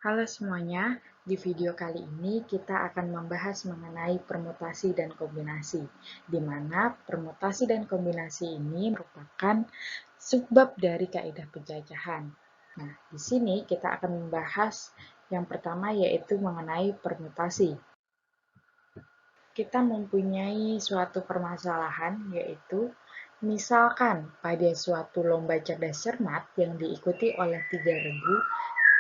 Halo semuanya, di video kali ini kita akan membahas mengenai permutasi dan kombinasi, di mana permutasi dan kombinasi ini merupakan subbab dari kaidah penjajahan. Nah, di sini kita akan membahas yang pertama yaitu mengenai permutasi. Kita mempunyai suatu permasalahan yaitu misalkan pada suatu lomba cerdas cermat yang diikuti oleh 3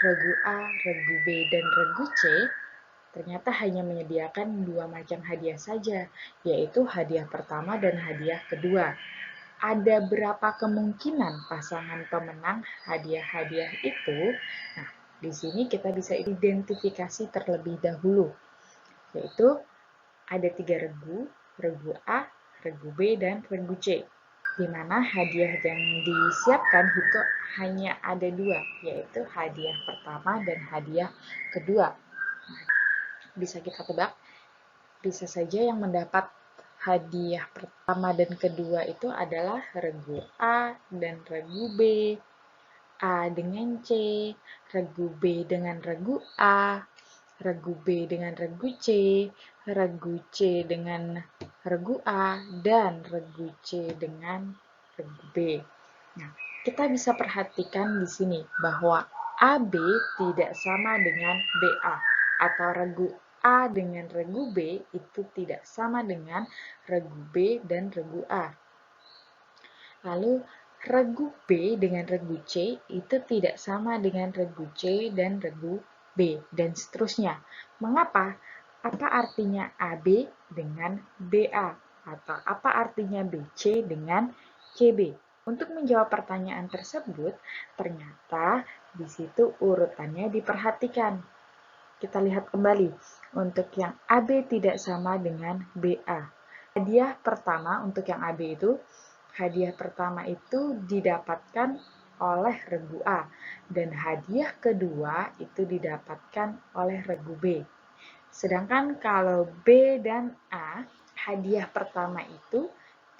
regu A, regu B, dan regu C, ternyata hanya menyediakan 2 macam hadiah saja, yaitu hadiah pertama dan hadiah kedua. Ada berapa kemungkinan pasangan pemenang hadiah-hadiah itu? Nah, di sini kita bisa identifikasi terlebih dahulu, yaitu ada 3 regu, regu A, regu B, dan regu C. Di mana hadiah yang disiapkan itu hanya ada 2, yaitu hadiah pertama dan hadiah kedua. Bisa kita tebak, bisa saja yang mendapat hadiah pertama dan kedua itu adalah regu A dan regu B, A dengan C, regu B dengan regu A, regu B dengan regu C, regu C dengan regu A, dan regu C dengan regu B. Nah, kita bisa perhatikan di sini bahwa AB tidak sama dengan BA, atau regu A dengan regu B itu tidak sama dengan regu B dan regu A. Lalu regu B dengan regu C itu tidak sama dengan regu C dan regu B, dan seterusnya. Mengapa? Apa artinya AB dengan BA? Atau apa artinya BC dengan CB? Untuk menjawab pertanyaan tersebut, ternyata di situ urutannya diperhatikan. Kita lihat kembali, untuk yang AB tidak sama dengan BA. Hadiah pertama untuk yang AB itu, hadiah pertama itu didapatkan oleh regu A, dan hadiah kedua itu didapatkan oleh regu B. Sedangkan kalau B dan A, hadiah pertama itu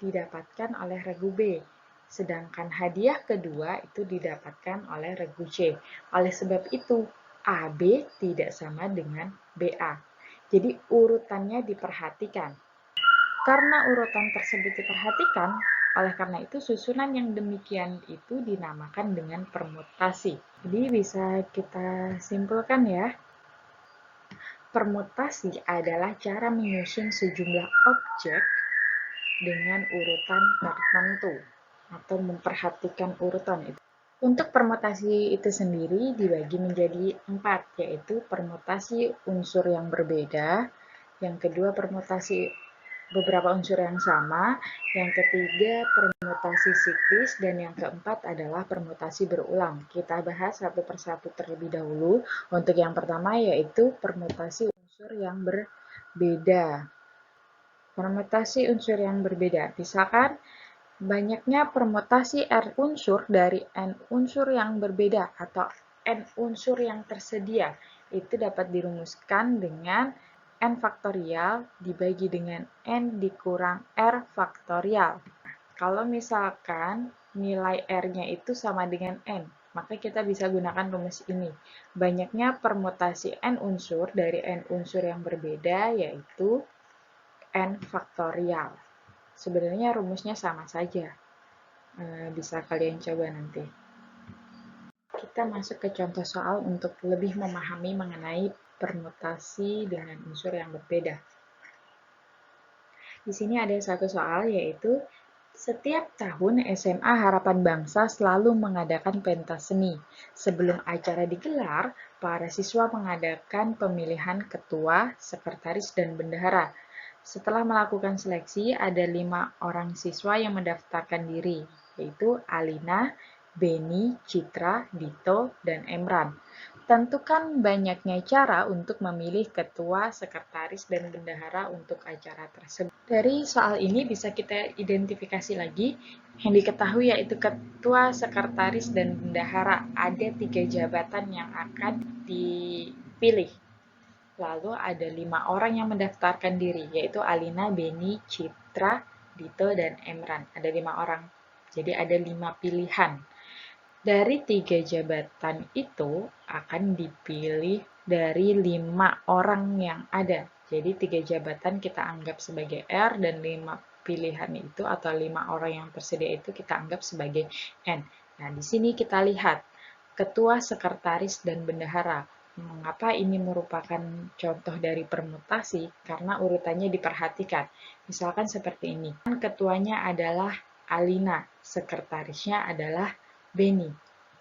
didapatkan oleh regu B, sedangkan hadiah kedua itu didapatkan oleh regu C. Oleh sebab itu, AB tidak sama dengan BA. Jadi urutannya diperhatikan. Karena urutan tersebut diperhatikan, oleh karena itu susunan yang demikian itu dinamakan dengan permutasi. Jadi bisa kita simpulkan ya, permutasi adalah cara menyusun sejumlah objek dengan urutan tertentu atau memperhatikan urutan itu. Untuk permutasi itu sendiri dibagi menjadi 4, yaitu permutasi unsur yang berbeda, yang kedua permutasi beberapa unsur yang sama, yang ketiga permutasi siklis, dan yang keempat adalah permutasi berulang. Kita bahas satu persatu terlebih dahulu. Untuk yang pertama yaitu permutasi unsur yang berbeda. Permutasi unsur yang berbeda, misalkan banyaknya permutasi R unsur dari N unsur yang berbeda atau N unsur yang tersedia, itu dapat dirumuskan dengan N faktorial dibagi dengan N dikurang R faktorial. Kalau misalkan nilai R-nya itu sama dengan N, maka kita bisa gunakan rumus ini. Banyaknya permutasi N unsur dari N unsur yang berbeda yaitu N faktorial. Sebenarnya rumusnya sama saja. Bisa kalian coba nanti. Kita masuk ke contoh soal untuk lebih memahami mengenai permutasi dengan unsur yang berbeda. Di sini ada satu soal yaitu setiap tahun SMA Harapan Bangsa selalu mengadakan pentas seni. Sebelum acara digelar, para siswa mengadakan pemilihan ketua, sekretaris, dan bendahara. Setelah melakukan seleksi, ada 5 orang siswa yang mendaftarkan diri, yaitu Alina, Beni, Citra, Dito, dan Emran. Tentukan banyaknya cara untuk memilih ketua, sekretaris, dan bendahara untuk acara tersebut. Dari soal ini bisa kita identifikasi lagi yang diketahui yaitu ketua, sekretaris, dan bendahara. Ada 3 jabatan yang akan dipilih. Lalu ada 5 orang yang mendaftarkan diri, yaitu Alina, Beni, Citra, Dito, dan Emran. Ada 5 orang. Jadi ada 5 pilihan. Dari 3 jabatan itu akan dipilih dari 5 orang yang ada. Jadi 3 jabatan kita anggap sebagai R dan 5 pilihan itu atau 5 orang yang tersedia itu kita anggap sebagai N. Nah, di sini kita lihat ketua, sekretaris, dan bendahara. Mengapa ini merupakan contoh dari permutasi? Karena urutannya diperhatikan. Misalkan seperti ini. Ketuanya adalah Alina, sekretarisnya adalah Beni.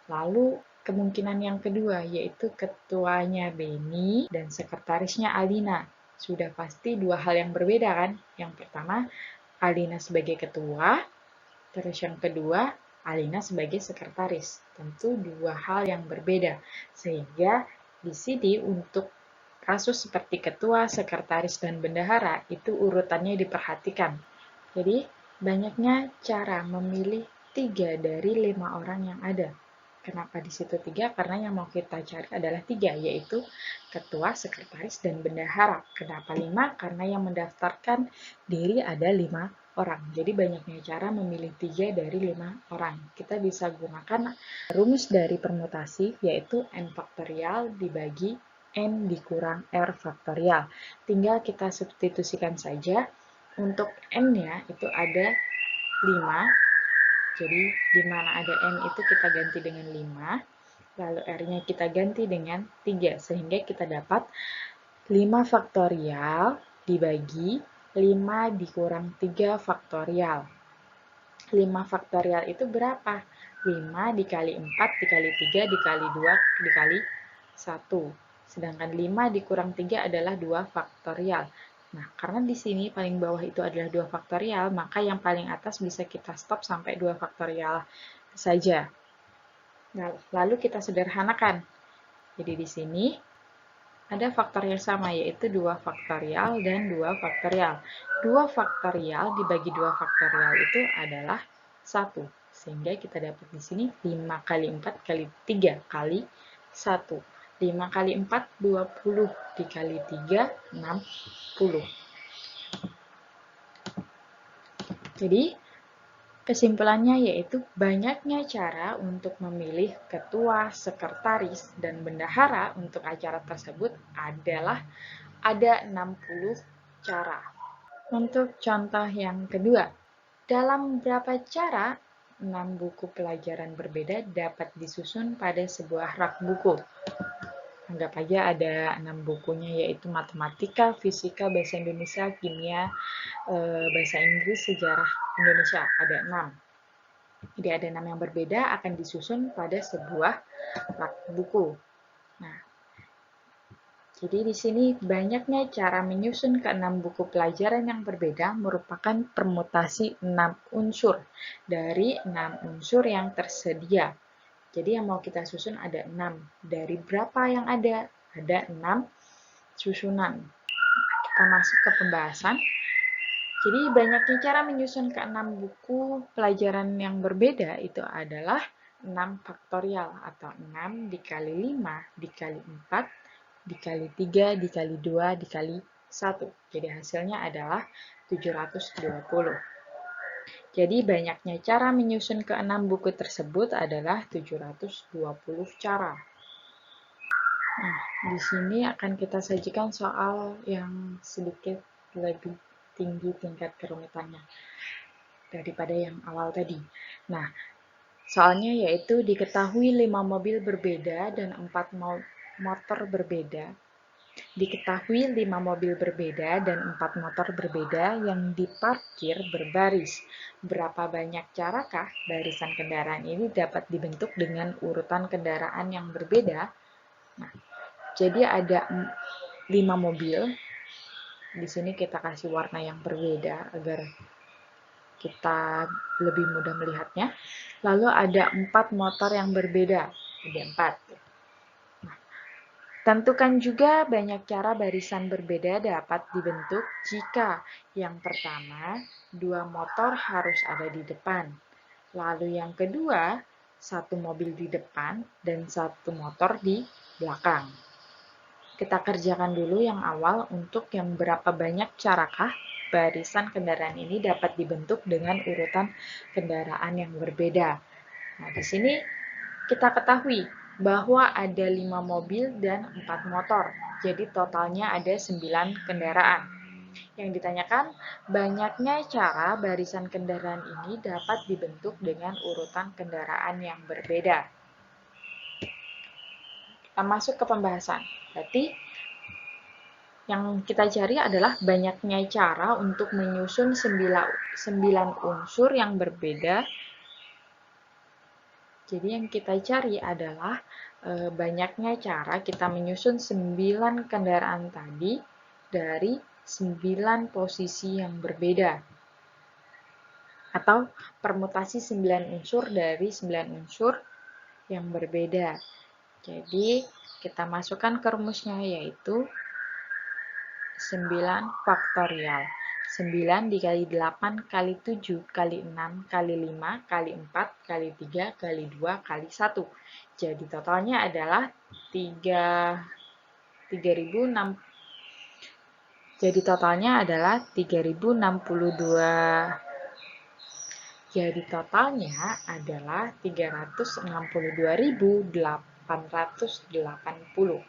Lalu kemungkinan yang kedua yaitu ketuanya Beni dan sekretarisnya Alina. Sudah pasti dua hal yang berbeda kan? Yang pertama, Alina sebagai ketua, terus yang kedua, Alina sebagai sekretaris. Tentu dua hal yang berbeda. Sehingga di sini untuk kasus seperti ketua, sekretaris, dan bendahara itu urutannya diperhatikan. Jadi, banyaknya cara memilih 3 dari 5 orang yang ada. Kenapa di situ 3? Karena yang mau kita cari adalah 3, yaitu ketua, sekretaris, dan bendahara. Kenapa 5? Karena yang mendaftarkan diri ada 5 orang. Jadi banyaknya cara memilih 3 dari 5 orang. Kita bisa gunakan rumus dari permutasi, yaitu n faktorial dibagi n dikurang r faktorial. Tinggal kita substitusikan saja. Untuk n-nya itu ada 5, jadi di mana ada n itu kita ganti dengan 5, lalu r-nya kita ganti dengan 3, sehingga kita dapat 5 faktorial dibagi 5 dikurang 3 faktorial. 5 faktorial itu berapa? 5 dikali 4 dikali 3 dikali 2 dikali 1. Sedangkan 5 dikurang 3 adalah 2 faktorial. Nah, karena di sini paling bawah itu adalah 2 faktorial, maka yang paling atas bisa kita stop sampai 2 faktorial saja. Nah, lalu kita sederhanakan. Jadi di sini ada faktor yang sama, yaitu 2 faktorial dan 2 faktorial. 2 faktorial dibagi 2 faktorial itu adalah 1. Sehingga kita dapat di sini 5 kali 4 kali 3 kali 1. 5 kali 4, 20. Dikali 3, 60. Jadi, kesimpulannya yaitu banyaknya cara untuk memilih ketua, sekretaris, dan bendahara untuk acara tersebut adalah ada 60 cara. Untuk contoh yang kedua, dalam berapa cara 6 buku pelajaran berbeda dapat disusun pada sebuah rak buku? Anggap aja ada 6 bukunya, yaitu matematika, fisika, bahasa Indonesia, kimia, bahasa Inggris, sejarah Indonesia. Ada 6. Jadi ada 6 yang berbeda akan disusun pada sebuah rak buku. Nah, jadi di sini banyaknya cara menyusun ke 6 buku pelajaran yang berbeda merupakan permutasi 6 unsur dari 6 unsur yang tersedia. Jadi yang mau kita susun ada 6. Dari berapa yang ada? Ada 6 susunan. Kita masuk ke pembahasan. Jadi banyaknya cara menyusun ke 6 buku pelajaran yang berbeda itu adalah 6 faktorial atau 6 dikali 5 dikali 4 dikali 3 dikali 2 dikali 1. Jadi hasilnya adalah 720. Jadi banyaknya cara menyusun ke 6 buku tersebut adalah 720 cara. Nah, di sini akan kita sajikan soal yang sedikit lebih tinggi tingkat kerumitannya daripada yang awal tadi. Nah, soalnya yaitu diketahui 5 mobil berbeda dan 4 motor berbeda. Diketahui 5 mobil berbeda dan 4 motor berbeda yang diparkir berbaris. Berapa banyak carakah barisan kendaraan ini dapat dibentuk dengan urutan kendaraan yang berbeda? Nah, jadi ada 5 mobil. Di sini kita kasih warna yang berbeda agar kita lebih mudah melihatnya. Lalu ada 4 motor yang berbeda. Ada 4. Tentukan juga banyak cara barisan berbeda dapat dibentuk jika yang pertama, 2 motor harus ada di depan. Lalu yang kedua, 1 mobil di depan dan 1 motor di belakang. Kita kerjakan dulu yang awal untuk yang berapa banyak carakah barisan kendaraan ini dapat dibentuk dengan urutan kendaraan yang berbeda. Nah, di sini Kita ketahui bahwa ada 5 mobil dan 4 motor, jadi totalnya ada 9 kendaraan. Yang ditanyakan, banyaknya cara barisan kendaraan ini dapat dibentuk dengan urutan kendaraan yang berbeda. Kita masuk ke pembahasan. Berarti yang kita cari adalah banyaknya cara untuk menyusun 9 unsur yang berbeda. Jadi yang kita cari adalah banyaknya cara kita menyusun 9 kendaraan tadi dari 9 posisi yang berbeda. Atau permutasi 9 unsur dari 9 unsur yang berbeda. Jadi kita masukkan ke rumusnya yaitu 9 faktorial. 9 dikali 8 kali 7 kali 6 kali 5 kali 4 kali 3 kali 2 kali 1. Jadi totalnya adalah 3006. Jadi totalnya adalah 3062. Jadi totalnya adalah 362.880.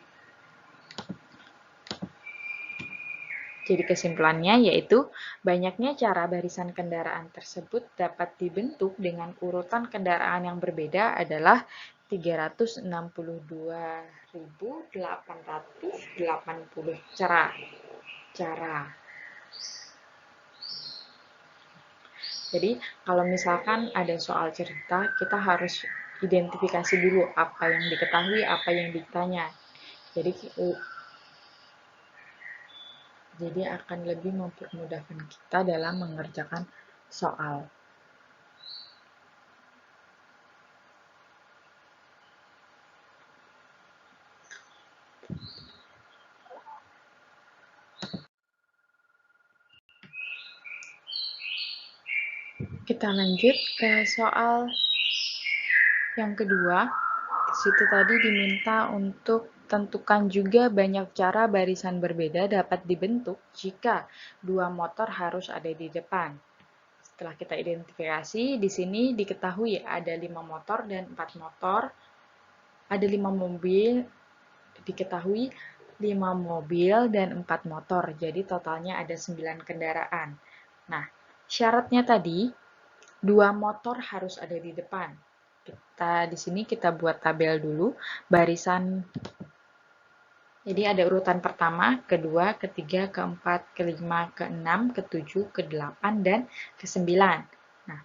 Jadi kesimpulannya yaitu banyaknya cara barisan kendaraan tersebut dapat dibentuk dengan urutan kendaraan yang berbeda adalah 362.880 cara. Jadi kalau misalkan ada soal cerita, kita harus identifikasi dulu apa yang diketahui, apa yang ditanya. Jadi akan lebih mempermudahkan kita dalam mengerjakan soal. Kita lanjut ke soal yang kedua. Di situ tadi diminta untuk tentukan juga banyak cara barisan berbeda dapat dibentuk jika 2 motor harus ada di depan. Setelah kita identifikasi, di sini diketahui ada 5 motor dan 4 motor. Ada 5 mobil, diketahui 5 mobil dan 4 motor. Jadi totalnya ada 9 kendaraan. Nah, syaratnya tadi 2 motor harus ada di depan. Di sini kita buat tabel dulu barisan. Jadi ada urutan pertama, kedua, ketiga, keempat, kelima, keenam, ketujuh, kedelapan, dan kesembilan. Nah,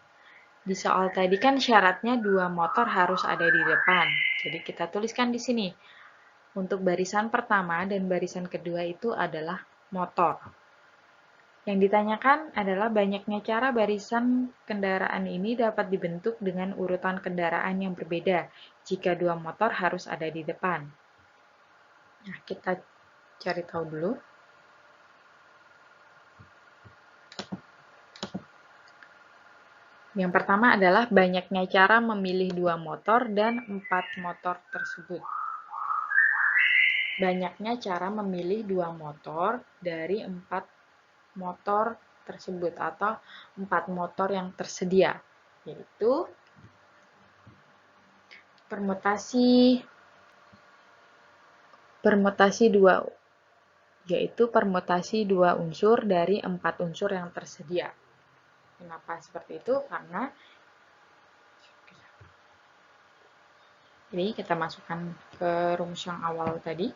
di soal tadi kan syaratnya 2 motor harus ada di depan. Jadi kita tuliskan di sini. Untuk barisan pertama dan barisan kedua itu adalah motor. Yang ditanyakan adalah banyaknya cara barisan kendaraan ini dapat dibentuk dengan urutan kendaraan yang berbeda jika 2 motor harus ada di depan. Nah, kita cari tahu dulu. Yang pertama adalah banyaknya cara memilih 2 motor dan 4 motor tersebut. Banyaknya cara memilih 2 motor dari 4 motor tersebut atau 4 motor yang tersedia, yaitu permutasi 2 unsur dari 4 unsur yang tersedia. Kenapa seperti itu? Karena jadi kita masukkan ke rumus yang awal tadi.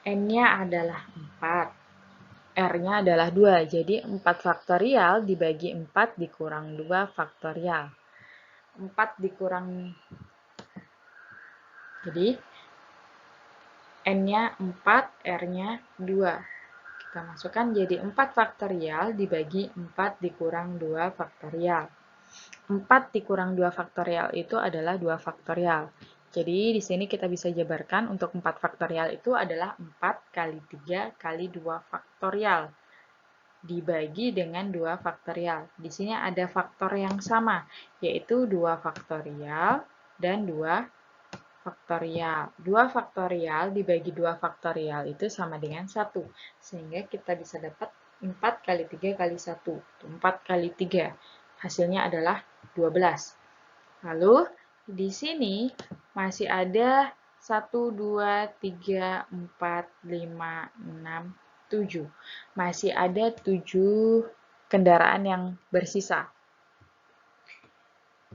N-nya adalah 4. R-nya adalah 2, jadi 4 faktorial dibagi 4 dikurang 2 faktorial. 4 dikurang, jadi N-nya 4, R-nya 2. Kita masukkan jadi 4 faktorial dibagi 4 dikurang 2 faktorial. 4 dikurang 2 faktorial itu adalah 2 faktorial. Jadi di sini kita bisa jabarkan untuk 4 faktorial itu adalah 4 kali 3 kali 2 faktorial dibagi dengan 2 faktorial. Di sini ada faktor yang sama, yaitu 2 faktorial dan 2 faktorial. 2 faktorial dibagi 2 faktorial itu sama dengan 1. Sehingga kita bisa dapat 4 kali 3 kali 1. 4 kali 3. Hasilnya adalah 12. Lalu di sini masih ada 1, 2, 3, 4, 5, 6, 7. Masih ada 7 kendaraan yang bersisa.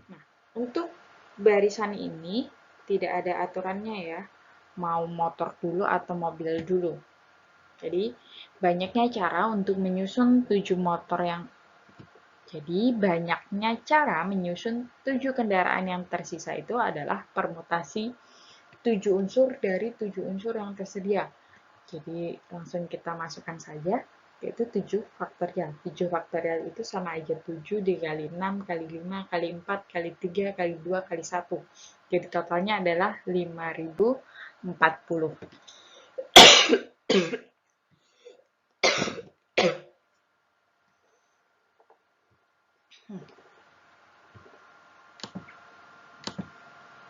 Nah, untuk barisan ini tidak ada aturannya ya, mau motor dulu atau mobil dulu. Jadi, banyaknya cara untuk menyusun 7 motor yang Jadi, banyaknya cara menyusun 7 kendaraan yang tersisa itu adalah permutasi 7 unsur dari 7 unsur yang tersedia. Jadi, langsung kita masukkan saja, yaitu 7 faktorial. 7 faktorial itu sama aja 7 dikali 6, kali 5, kali 4, kali 3, kali 2, kali 1. Jadi, totalnya adalah 5040.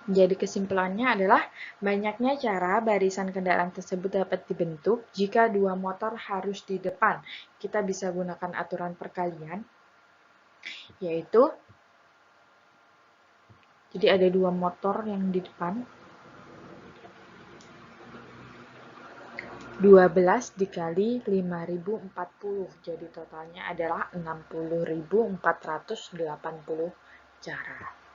Jadi kesimpulannya adalah banyaknya cara barisan kendaraan tersebut dapat dibentuk jika dua motor harus di depan. Kita bisa gunakan aturan perkalian, yaitu jadi ada dua motor yang di depan. 12 dikali 5040. Jadi totalnya adalah 60.480 cara.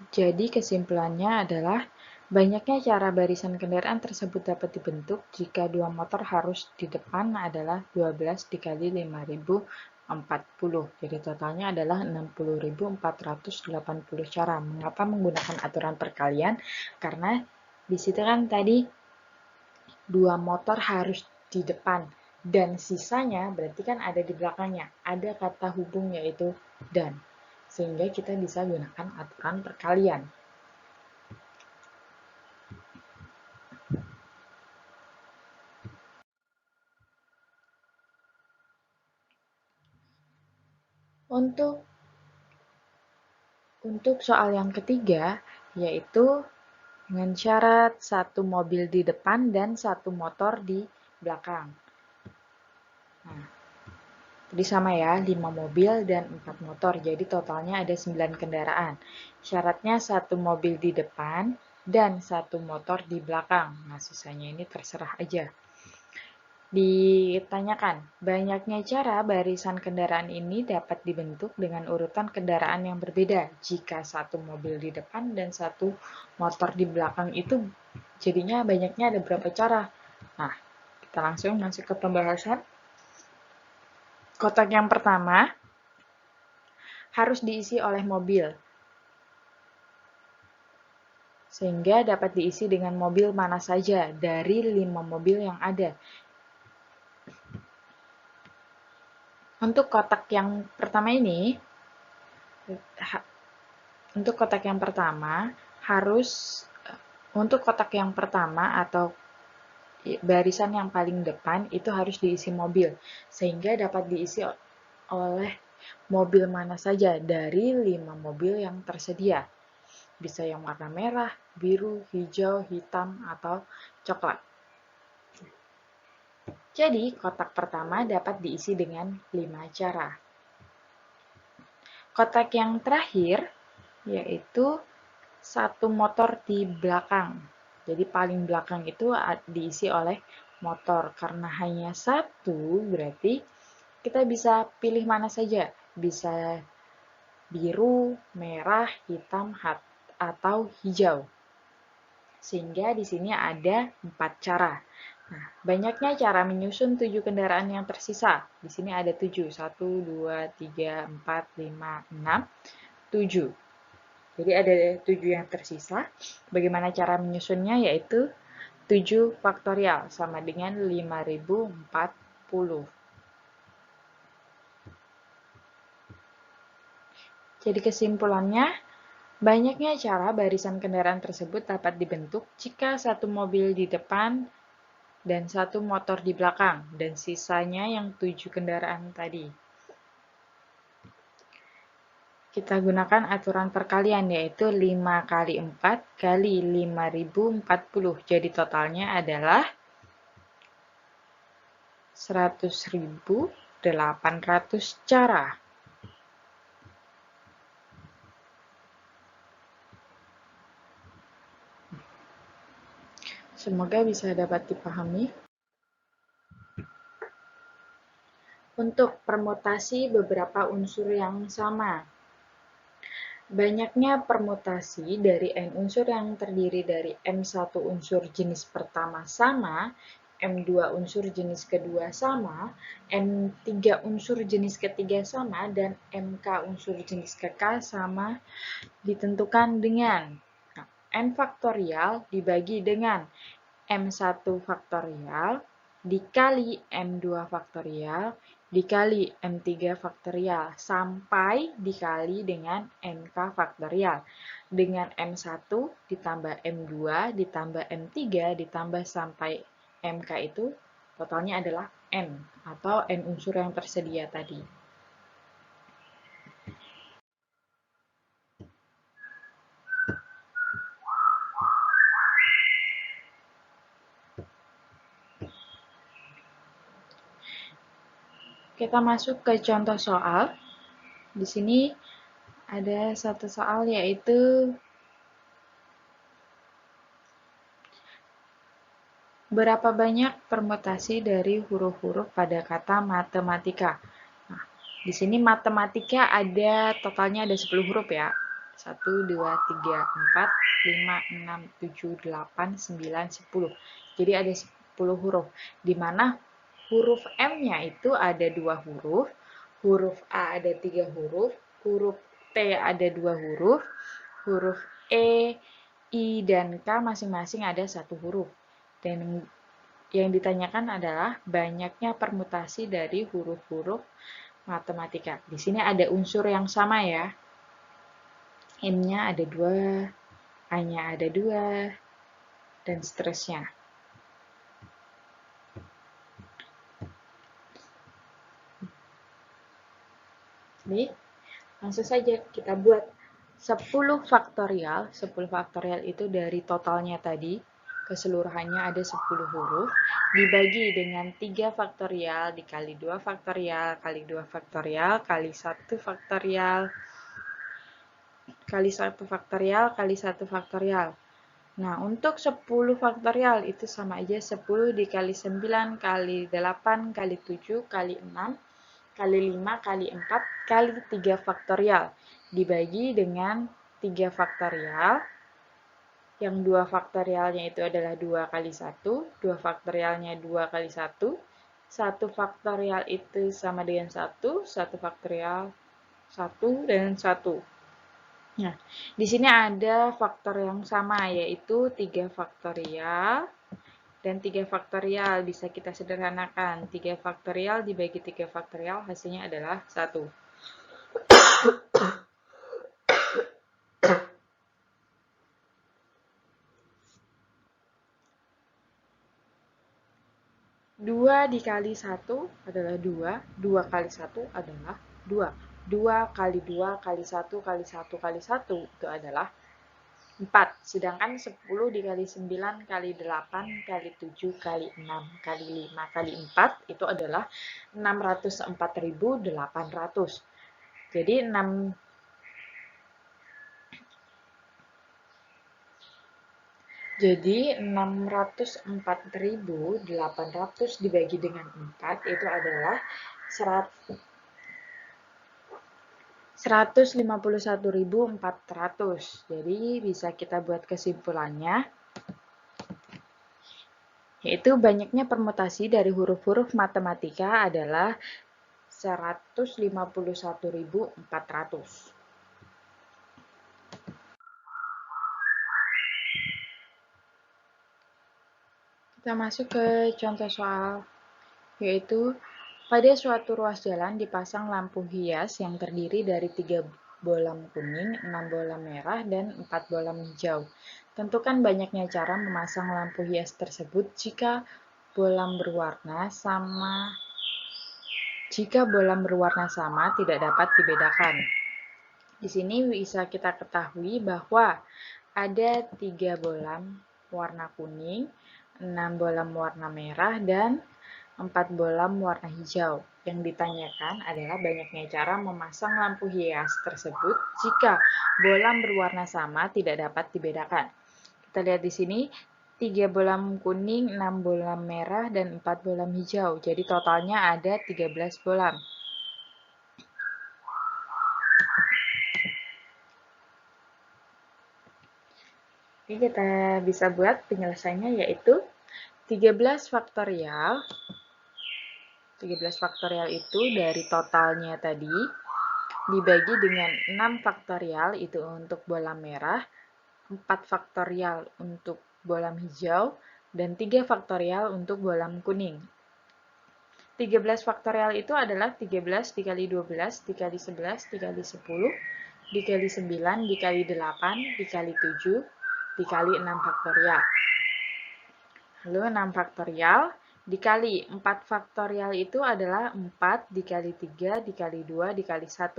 Jadi kesimpulannya adalah banyaknya cara barisan kendaraan tersebut dapat dibentuk jika dua motor harus di depan adalah 12 dikali 5040. Jadi totalnya adalah 60.480 cara. Mengapa menggunakan aturan perkalian? Karena di situ kan tadi dua motor harus di depan dan sisanya berarti kan ada di belakangnya. Ada kata hubung yaitu dan. Sehingga kita bisa gunakan aturan perkalian. Untuk soal yang ketiga, yaitu dengan syarat satu mobil di depan dan satu motor di belakang. Nah, jadi sama ya, 5 mobil dan 4 motor, jadi totalnya ada 9 kendaraan. Syaratnya satu mobil di depan dan satu motor di belakang. Nah, sisanya ini terserah aja. Ditanyakan, banyaknya cara barisan kendaraan ini dapat dibentuk dengan urutan kendaraan yang berbeda. Jika satu mobil di depan dan satu motor di belakang itu jadinya banyaknya ada berapa cara? Nah, kita langsung masuk ke pembahasan. Kotak yang pertama harus diisi oleh mobil, sehingga dapat diisi dengan mobil mana saja dari 5 mobil yang ada. Untuk kotak yang pertama ini, untuk kotak yang pertama atau barisan yang paling depan itu harus diisi mobil, sehingga dapat diisi oleh mobil mana saja dari 5 mobil yang tersedia. Bisa yang warna merah, biru, hijau, hitam, atau coklat. Jadi, kotak pertama dapat diisi dengan 5 cara. Kotak yang terakhir yaitu satu motor di belakang. Jadi paling belakang itu diisi oleh motor. Karena hanya satu, berarti kita bisa pilih mana saja. Bisa biru, merah, hitam, atau hijau. Sehingga di sini ada 4 cara. Nah, banyaknya cara menyusun 7 kendaraan yang tersisa. Di sini ada 7. 1, 2, 3, 4, 5, 6, 7. Jadi ada 7 yang tersisa. Bagaimana cara menyusunnya? Yaitu 7 faktorial sama dengan 5040. Jadi kesimpulannya, banyaknya cara barisan kendaraan tersebut dapat dibentuk jika satu mobil di depan dan 1 motor di belakang, dan sisanya yang 7 kendaraan tadi. Kita gunakan aturan perkalian, yaitu 5 kali 4 kali 5040. Jadi totalnya adalah 100.800 cara. Semoga bisa dapat dipahami. Untuk permutasi beberapa unsur yang sama. Banyaknya permutasi dari N unsur yang terdiri dari M1 unsur jenis pertama sama, M2 unsur jenis kedua sama, M3 unsur jenis ketiga sama, dan MK unsur jenis KK sama ditentukan dengan N faktorial dibagi dengan M1 faktorial dikali M2 faktorial dikali M3 faktorial sampai dikali dengan NK faktorial. Dengan M1 ditambah M2 ditambah M3 ditambah sampai MK itu totalnya adalah N atau N unsur yang tersedia tadi. Kita masuk ke contoh soal. Di sini ada satu soal yaitu berapa banyak permutasi dari huruf-huruf pada kata matematika. Nah, di sini matematika ada totalnya ada 10 huruf ya. 1, 2, 3, 4, 5, 6, 7, 8, 9, 10. Jadi ada 10 huruf. Di mana huruf M-nya itu ada 2 huruf, huruf A ada 3 huruf, huruf T ada 2 huruf, huruf E, I, dan K masing-masing ada 1 huruf. Dan yang ditanyakan adalah banyaknya permutasi dari huruf-huruf matematika. Di sini ada unsur yang sama ya. M-nya ada 2, A-nya ada 2, dan seterusnya. Jadi, langsung saja kita buat 10 faktorial. 10 faktorial itu dari totalnya tadi, keseluruhannya ada 10 huruf, dibagi dengan 3 faktorial dikali 2 faktorial, kali 2 faktorial, kali 1 faktorial, kali 1 faktorial, kali 1 faktorial. Nah, untuk 10 faktorial itu sama aja 10 dikali 9 kali 8 kali 7 kali 6 kali 5 kali 4 kali 3 faktorial dibagi dengan 3 faktorial, yang 2 faktorialnya itu adalah 2 kali 1, 2 faktorialnya 2 kali 1, 1 faktorial itu sama dengan 1, 1 faktorial 1 dan 1. Nah, di sini ada faktor yang sama yaitu 3 faktorial dan 3 faktorial bisa kita sederhanakan. 3 faktorial dibagi 3 faktorial hasilnya adalah 1. 2 dikali 1 adalah 2, 2 kali 1 adalah 2. 2 kali 2 kali 1 kali 1 kali 1 itu adalah 4. Sedangkan 10 dikali 9 kali 8 kali 7 kali 6 kali 5 kali 4 itu adalah 604.800. Jadi 604.800 dibagi dengan 4 itu adalah 151.400. Jadi bisa kita buat kesimpulannya, yaitu banyaknya permutasi dari huruf-huruf matematika adalah 151.400. Kita masuk ke contoh soal, yaitu pada suatu ruas jalan dipasang lampu hias yang terdiri dari 3 bolam kuning, 6 bolam merah, dan 4 bolam hijau. Tentukan banyaknya cara memasang lampu hias tersebut jika bolam berwarna sama jika bolam berwarna sama tidak dapat dibedakan. Di sini bisa kita ketahui bahwa ada 3 bolam warna kuning, 6 bolam warna merah, dan 4 bolam warna hijau. Yang ditanyakan adalah banyaknya cara memasang lampu hias tersebut jika bolam berwarna sama tidak dapat dibedakan. Kita lihat di sini 3 bolam kuning, 6 bolam merah, dan 4 bolam hijau. Jadi totalnya ada 13 bolam. Oke, kita bisa buat penyelesaiannya yaitu 13 faktorial. 13 faktorial itu dari totalnya tadi dibagi dengan 6 faktorial itu untuk bolam merah, 4 faktorial untuk bolam hijau, dan 3 faktorial untuk bolam kuning. 13 faktorial itu adalah 13 dikali 12, dikali 11, dikali 10, dikali 9, dikali 8, dikali 7, dikali 6 faktorial. Lalu 6 faktorial dikali 4 faktorial itu adalah 4 dikali 3 dikali 2 dikali 1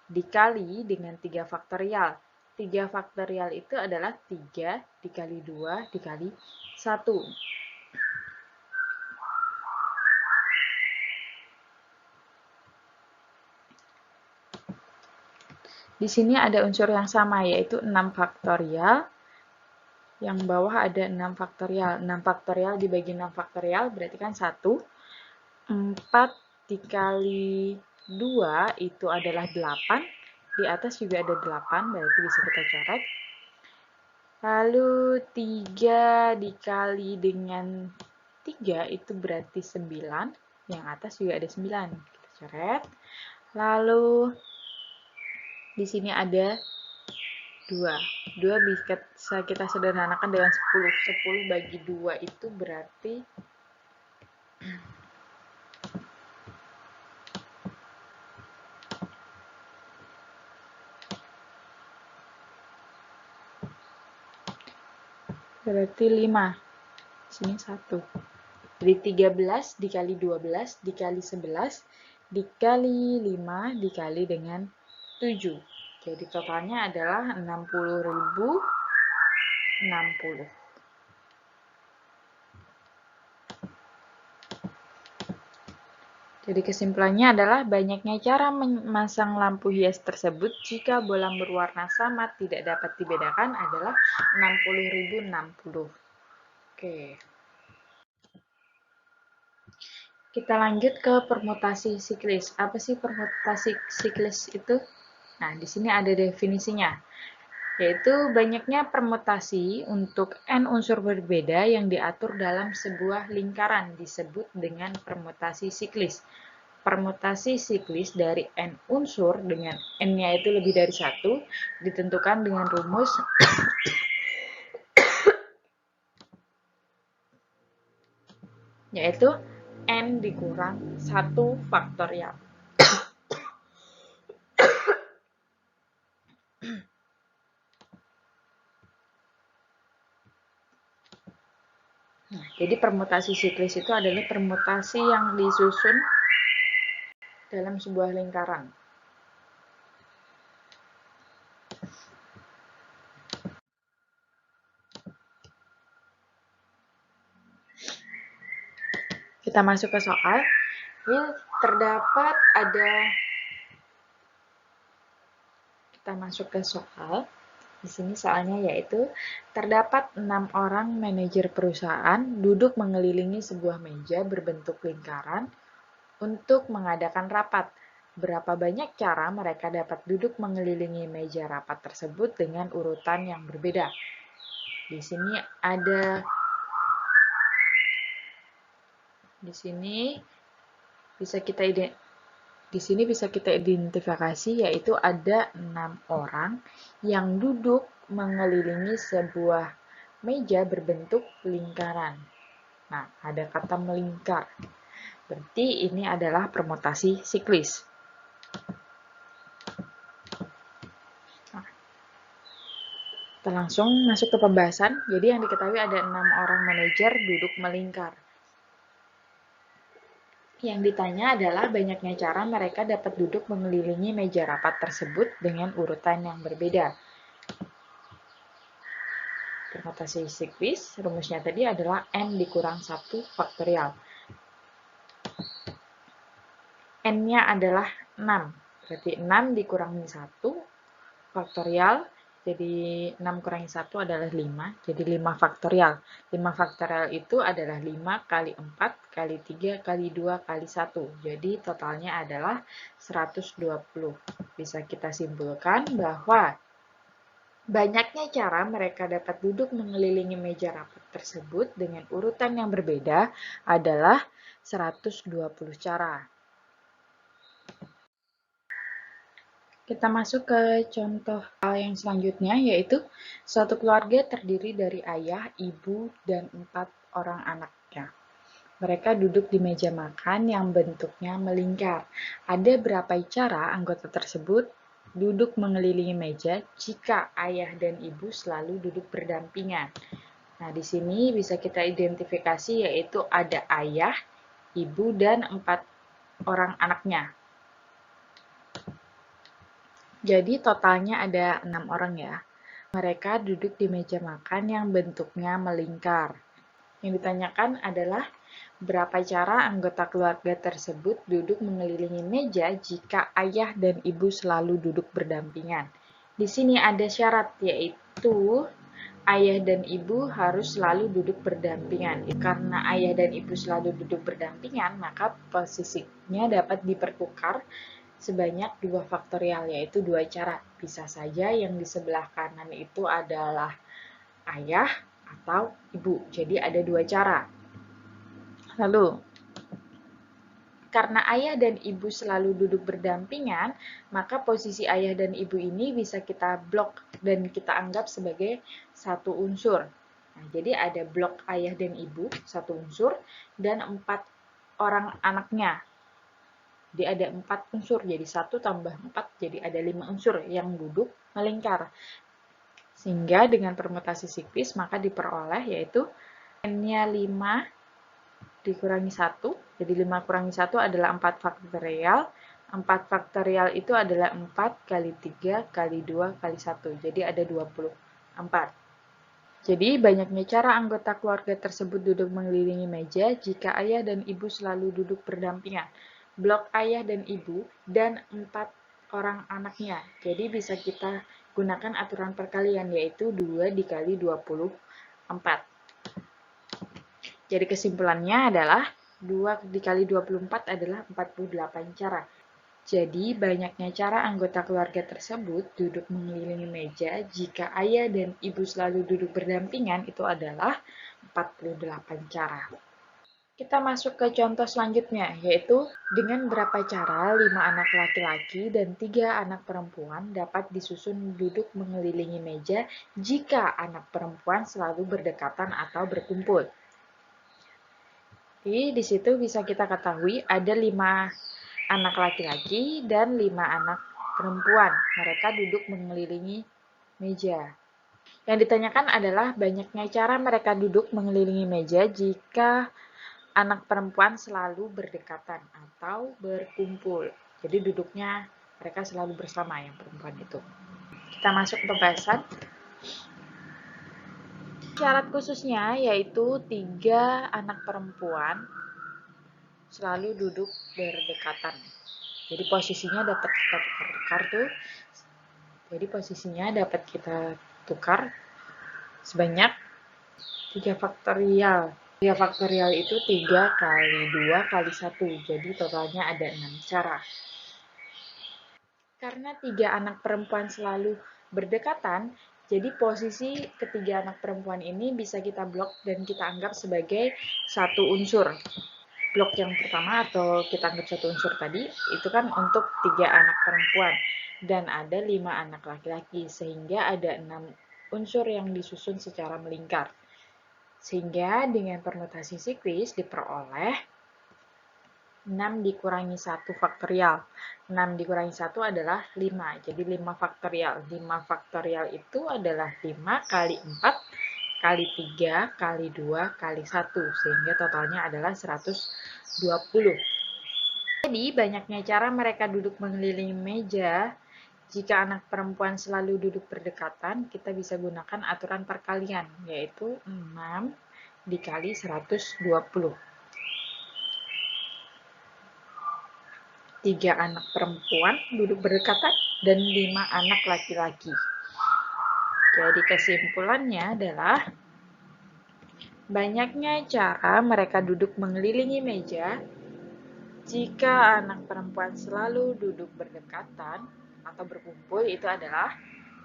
dikali dengan 3 faktorial. 3 faktorial itu adalah 3 dikali 2 dikali 1. Di sini ada unsur yang sama yaitu 6 faktorial. Yang bawah ada 6 faktorial. 6 faktorial dibagi 6 faktorial berarti kan 1. 4 dikali 2 itu adalah 8. Di atas juga ada 8, berarti bisa kita coret. Lalu 3 dikali dengan 3 itu berarti 9. Yang atas juga ada 9. Kita coret. Lalu di sini ada 2. 2 bisa kita sederhanakan dengan 10. 10 bagi 2 itu berarti berarti 5. Sini 1. Jadi 13 dikali 12 dikali 11 dikali 5 dikali dengan 7. Jadi totalnya adalah 60.060. Jadi kesimpulannya adalah banyaknya cara memasang lampu hias tersebut jika bolam berwarna sama tidak dapat dibedakan adalah 60.060. Oke. Kita lanjut ke permutasi siklis. Apa sih permutasi siklis itu? Nah, di sini ada definisinya, yaitu banyaknya permutasi untuk n unsur berbeda yang diatur dalam sebuah lingkaran disebut dengan permutasi siklis. Permutasi siklis dari n unsur dengan n-nya itu lebih dari 1 ditentukan dengan rumus yaitu n dikurang 1 faktorial. Nah, jadi permutasi siklis itu adalah permutasi yang disusun dalam sebuah lingkaran. Kita masuk ke soal. Ini terdapat ada kita masuk ke soal. Di sini soalnya yaitu terdapat 6 orang manajer perusahaan duduk mengelilingi sebuah meja berbentuk lingkaran untuk mengadakan rapat. Berapa banyak cara mereka dapat duduk mengelilingi meja rapat tersebut dengan urutan yang berbeda. Di sini bisa kita identifikasi yaitu ada 6 orang yang duduk mengelilingi sebuah meja berbentuk lingkaran. Nah, ada kata melingkar. Berarti ini adalah permutasi siklis. Nah, kita langsung masuk ke pembahasan. Jadi yang diketahui ada 6 orang manajer duduk melingkar. Yang ditanya adalah banyaknya cara mereka dapat duduk mengelilingi meja rapat tersebut dengan urutan yang berbeda. Permutasi siklus, rumusnya tadi adalah n dikurang 1 faktorial. N-nya adalah 6, berarti 6 dikurangi 1 faktorial, jadi 6 kurangi 1 adalah 5, jadi 5 faktorial. 5 faktorial itu adalah 5 kali 4 kali 3 kali 2 kali 1, jadi totalnya adalah 120. Bisa kita simpulkan bahwa banyaknya cara mereka dapat duduk mengelilingi meja rapat tersebut dengan urutan yang berbeda adalah 120 cara. Kita masuk ke contoh yang selanjutnya, yaitu suatu keluarga terdiri dari ayah, ibu, dan 4 orang anaknya. Mereka duduk di meja makan yang bentuknya melingkar. Ada berapa cara anggota tersebut duduk mengelilingi meja jika ayah dan ibu selalu duduk berdampingan? Nah, di sini bisa kita identifikasi yaitu ada ayah, ibu, dan 4 orang anaknya. Jadi totalnya ada 6 orang ya. Mereka duduk di meja makan yang bentuknya melingkar. Yang ditanyakan adalah berapa cara anggota keluarga tersebut duduk mengelilingi meja jika ayah dan ibu selalu duduk berdampingan. Di sini ada syarat yaitu ayah dan ibu harus selalu duduk berdampingan. Karena ayah dan ibu selalu duduk berdampingan, maka posisinya dapat dipertukar sebanyak 2 faktorial, yaitu 2 cara. Bisa saja yang di sebelah kanan itu adalah ayah atau ibu. Jadi ada 2 cara. Lalu, karena ayah dan ibu selalu duduk berdampingan, maka posisi ayah dan ibu ini bisa kita blok dan kita anggap sebagai satu unsur. Nah, jadi ada blok ayah dan ibu, satu unsur, dan 4 orang anaknya. Jadi ada 4 unsur, jadi 1 tambah 4, jadi ada 5 unsur yang duduk melingkar. Sehingga dengan permutasi siklus maka diperoleh yaitu n-nya 5 dikurangi 1, jadi 5 kurangi 1 adalah 4 faktorial. 4 faktorial itu adalah 4 kali 3 kali 2 kali 1, jadi ada 24. Jadi, banyaknya cara anggota keluarga tersebut duduk mengelilingi meja jika ayah dan ibu selalu duduk berdampingan. Blok ayah dan ibu dan 4 orang anaknya. Jadi, bisa kita gunakan aturan perkalian, yaitu 2 dikali 24. Jadi, kesimpulannya adalah 2 dikali 24 adalah 48 cara. Jadi, banyaknya cara anggota keluarga tersebut duduk mengelilingi meja jika ayah dan ibu selalu duduk berdampingan itu adalah 48 cara. Kita masuk ke contoh selanjutnya, yaitu dengan berapa cara 5 anak laki-laki dan 3 anak perempuan dapat disusun duduk mengelilingi meja jika anak perempuan selalu berdekatan atau berkumpul. Jadi, di situ bisa kita ketahui ada 5 anak laki-laki dan 5 anak perempuan. Mereka duduk mengelilingi meja. Yang ditanyakan adalah banyaknya cara mereka duduk mengelilingi meja jika anak perempuan selalu berdekatan atau berkumpul. Jadi duduknya mereka selalu bersama yang perempuan itu. Kita masuk ke pembahasan. Syarat khususnya yaitu 3 anak perempuan selalu duduk berdekatan. Jadi posisinya dapat kita tukar tuh. Jadi posisinya dapat kita tukar sebanyak 3 faktorial. 3 faktorial itu 3 kali 2 kali 1. Jadi totalnya ada 6 cara. Karena 3 anak perempuan selalu berdekatan, jadi posisi ketiga anak perempuan ini bisa kita blok dan kita anggap sebagai satu unsur. Blok yang pertama atau kita anggap satu unsur tadi, itu kan untuk 3 anak perempuan. Dan ada 5 anak laki-laki, sehingga ada 6 unsur yang disusun secara melingkar. Sehingga dengan permutasi siklus diperoleh 6 dikurangi 1 faktorial. 6 dikurangi 1 adalah 5, jadi 5 faktorial. 5 faktorial itu adalah 5 kali 4 kali 3 kali 2 kali 1, sehingga totalnya adalah 120. Jadi, banyaknya cara mereka duduk mengelilingi meja. Jika anak perempuan selalu duduk berdekatan, kita bisa gunakan aturan perkalian, yaitu 6 dikali 120. 3 anak perempuan duduk berdekatan dan 5 anak laki-laki. Jadi kesimpulannya adalah banyaknya cara mereka duduk mengelilingi meja. Jika anak perempuan selalu duduk berdekatan atau berkumpul, itu adalah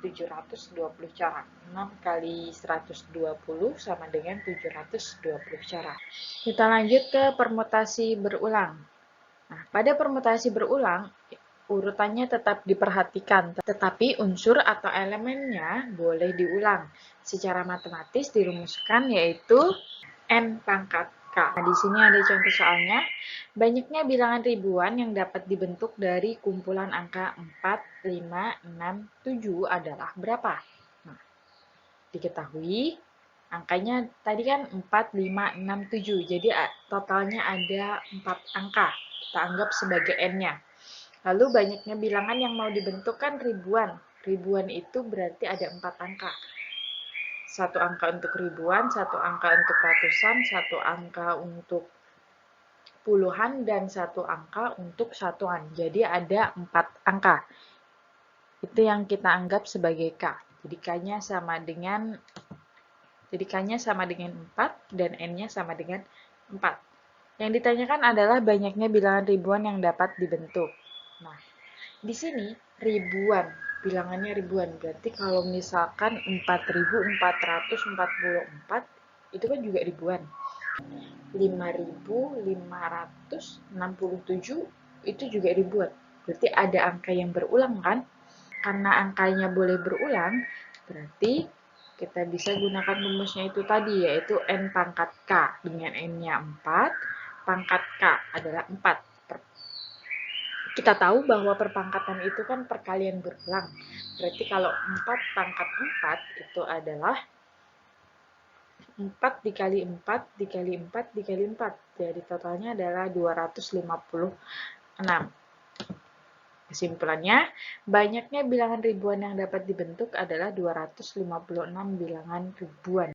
720 cara. 6 kali 120 sama dengan 720 cara. Kita lanjut ke permutasi berulang. Nah, pada permutasi berulang, urutannya tetap diperhatikan, tetapi unsur atau elemennya boleh diulang. Secara matematis dirumuskan yaitu N pangkat K. Nah, di sini ada contoh soalnya. Banyaknya bilangan ribuan yang dapat dibentuk dari kumpulan angka 4, 5, 6, 7 adalah berapa? Nah, diketahui angkanya tadi kan 4, 5, 6, 7. Jadi totalnya ada 4 angka. Kita anggap sebagai N-nya. Lalu banyaknya bilangan yang mau dibentuk kan ribuan. Ribuan itu berarti ada 4 angka. Satu angka untuk ribuan, satu angka untuk ratusan, satu angka untuk puluhan, dan satu angka untuk satuan. Jadi ada 4 angka. Itu yang kita anggap sebagai K. Jadi K-nya sama dengan 4 dan N-nya sama dengan 4. Yang ditanyakan adalah banyaknya bilangan ribuan yang dapat dibentuk. Nah, di sini ribuan, bilangannya ribuan. Berarti kalau misalkan 4.444 itu kan juga ribuan. 5.567 itu juga ribuan. Berarti ada angka yang berulang kan? Karena angkanya boleh berulang, berarti kita bisa gunakan rumusnya itu tadi, yaitu N pangkat K. Dengan N-nya 4, pangkat K adalah 4. Kita tahu bahwa perpangkatan itu kan perkalian berulang. Berarti kalau 4 pangkat 4 itu adalah 4 dikali 4 dikali 4 dikali 4. Jadi totalnya adalah 256. Kesimpulannya, banyaknya bilangan ribuan yang dapat dibentuk adalah 256 bilangan ribuan.